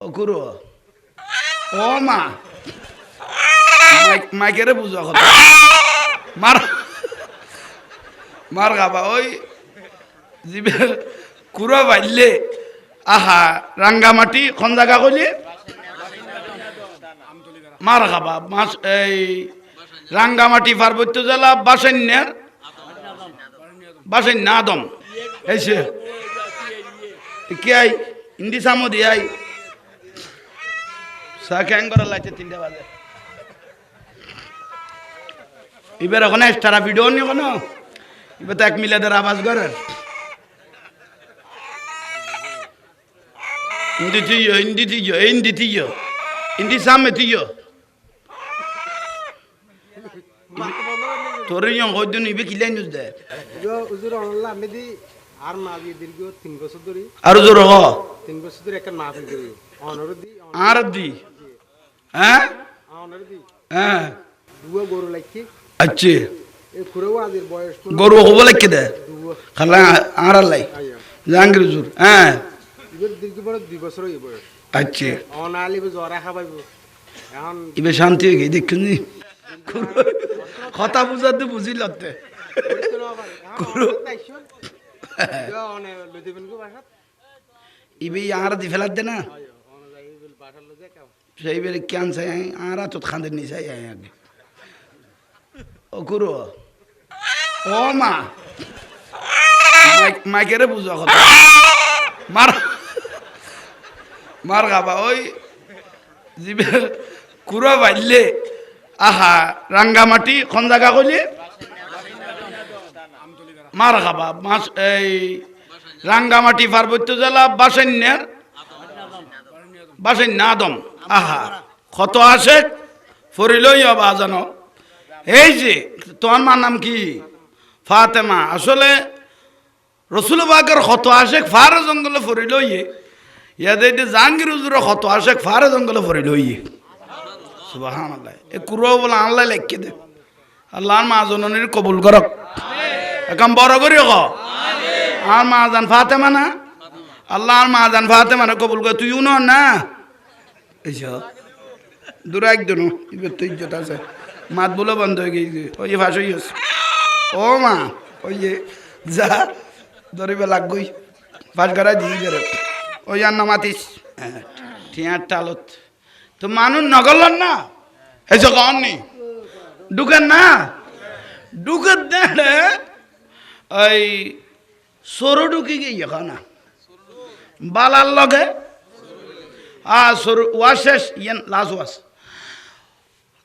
অকুরো ও মা মাইকেরে বুঝা কথা মার মার খাবা ওই জিবে কুড়ো বাইলে আহা রাঙ্গামাটি কোন জায়গা কইলি মার খাবা মাছ এই রাঙ্গামাটি পার্বত্য জেলা বাসেন্যার আদম এসে কি আই হিন্দি সামদি আই সাকেন করে লাইতে 3টা বাজে এবার ওখানে তারা ভিডিও নি কোনো এবার তো 1 মিলাদের আওয়াজ করে হিন্দি সামনে তুইও তোর হয়তো নিবে কিলাই নিউজ দেয় আর জোর হ 3 বছর ধরে একটা মাহফিল করি আর দি হ্যাঁ হ্যাঁ দুয়া গরু লাগছে আচ্ছা এই খুরেও আজের বয়স গরু হবো লাগছে দে খালা আর লাই জাহাঙ্গীর জোর হ্যাঁ এবার দীর্ঘ বড় 2 বছর হই বয়স আচ্ছা অনালি জরা খাবাইব এখন ইবে শান্তি হয়ে গেই দেখুন কথা বুঝাতে বুঝিলতে ইবে আর দি ফেলার দে না সেই বেলে কেন চাই আর তো খান্দের নি চাই আগে ও গুরু ও মা মাইকেরে বুঝা কথা মার মার খাবা ওই জিবে কুড়ো বাইলে আহা রাঙ্গামাটি কোন জায়গা কইলি মার খাবা মাছ এই রাঙ্গামাটি পার্বত্য জেলা বাসেন্যার আদম আহা কত আসে ফরিলই হবা জানো এই যে তোমার মার নাম কি ফাতেমা আসলে রসুল বাগের কত আসে ফারে জঙ্গলে ফরিলইয়ে ইয়াদের জাহাঙ্গীর হুজুর কত আসে ফারে জঙ্গলে ফরিলইয়ে সুবহানাল্লাহ এ কুরো বলে আল্লাহ লেখকে দে আল্লাহর মা জননীর কবুল করক এখন বড় করি ক আর মা জান ফাতেমা না আল্লাহর মা জান ফাতেমা না কবুল কর তুইও না এইসব দূর একজন এবার তো ইজ্জত আছে মাত বলে বন্ধ হয়ে গেছে ওই ফাঁস হয়ে গেছে ও মা ওই যে যা ধরিবে লাগবই ফাঁস করা দিয়ে গেলে ওই আর নামাতিস ঠিয়ার টালত তো মানুষ নগলন না এই যে কননি ঢুকেন না ঢুকের দেড়ে ওই সরু ঢুকি গিয়ে না বালার লগে সরু ওয়াশ শেষ ইয়ান লাস্ট ওয়াশ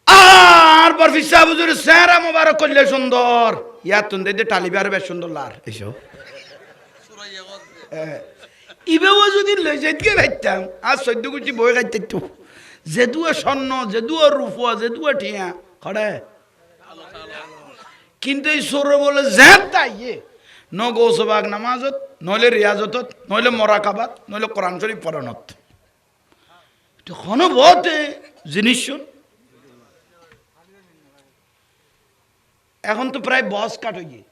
আর বরফি সাহেব হুজুর চেহারা মোবারক করলে সুন্দর ইয়ার তুন দিয়ে টালিবার বেশ সুন্দর লার এইসব ইবেও যদি লই যাইতে ভাইতাম আর 14 কোটি বই খাইতে তো যেদুয়া স্বর্ণ যেদুয়া রূপা যেদুয়া ঠিয়া খড়ে কিন্তু এই সরে বলে তাইয়ে ন গৌসবাগ নামাজত নইলে রিয়াজত নইলে মরাকাবাত নইলে কোরআন শরীফ পড়ানত তখন বহুত জিনিস এখন তো প্রায় বস কাট হয়ে গিয়ে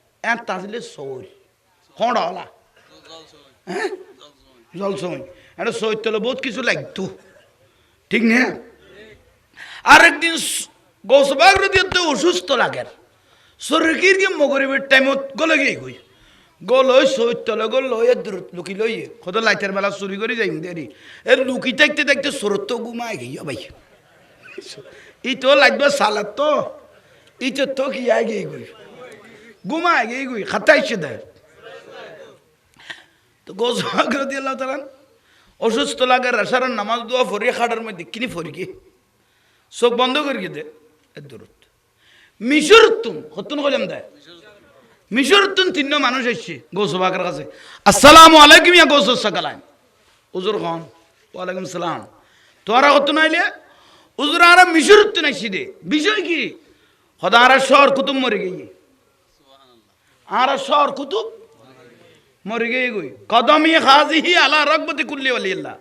তাজলে সৌর খড়া হলা হ্যাঁ জলসময় এটা সৈর তলে বহুত কিছু লাগতো ঠিক না আরেকদিন গৌসবাগ রদিয়তে অসুস্থ লাগের শরীর কি মগরিবের টাইমত গলে গিয়ে গই গল ওই সৈর তলে গল লইয়ে লুকি লইয়ে কত লাইটের বেলা চুরি করে যাই দেরি এর লুকি থাকতে থাকতে সরত তো ঘুমায় গিয়ে ভাই ই তো লাগবে সালাদ তো ই তো কি আয় গিয়ে গই ঘুমায় গিয়ে গই খাতাইছে দেয় তো গৌসবাগ রদিয়াল্লাহু তাআলা অসুস্থ লাগে রাশারের নামাজ দোয়া ফরিয়ে খাটার মধ্যে কিনি ফরিকে চোখ বন্ধ করে দে এর দূরত মিশর তুম হতুন কইলাম দেয় মিশর তুম 3 মানুষ এসছে গৌসবাগের কাছে আসসালামু আলাইকুম ইয়া গৌস সাকালাম হুজুর খান ওয়ালাইকুম সালাম তোরা হতুন আইলে হুজুর আর মিশর তুম আইছি দে বিষয় কি খোদার শহর কুতুব মরে গিয়ে সুবহানাল্লাহ আর শহর কুতুব মরে গিয়ে গই কদমি খাজিহি আলা রগবতি কুল্লি ওয়ালিল্লাহ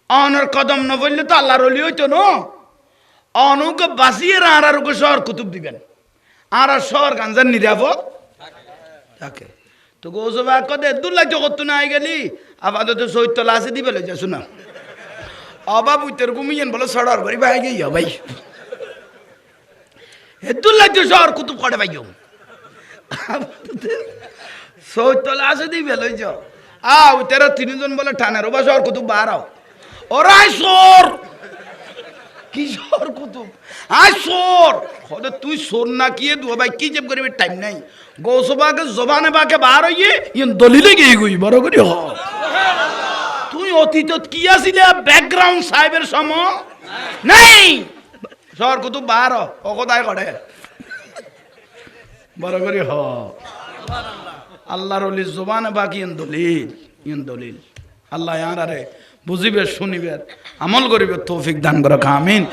অনর কদম ন বললে তো আল্লাহর ওলি হইতো না অনুকে বাসিয়ে আর ওকে শহর কুতুব দিবেন আর শহর গাঞ্জার নিরাপদ থাকে তো গৌসবাগ কদে দুল্লাহ জগৎ না আই গেলি আপাতত সৈতলা আছে দিবে লই যা শুনা অবাব উইতের ঘুমিয়েন বলে সড়ার করি ভাই গিয়ে ভাই হেতুল্লাই তো শহর কুতুব করে ভাই সৌতলে আসে দিই বেলই যাও উইতের তিনজন বলে টানের ওবা শহর কুতুব বাড়াও ওরাই সোর কি সোর কুতুব সোর হলে তুই সোর না কি দু ভাই কি জেব করিবে টাইম নাই গৌসবাকে জবানে বাকে বার হইয়ে ইন দলিলে গিয়ে গই বড় করি হ তুই অতীতত কি আসিলে ব্যাকগ্রাউন্ড সাহেবের সম নাই শহর কুতুব বার অকদায় করে বড় করি হ আল্লাহর ওলি জবানে বাকি ইন দলিল আল্লাহ ইয়ার আরে বুঝিবে শুনিবে আমল করিবে তৌফিক দান করে আমিন।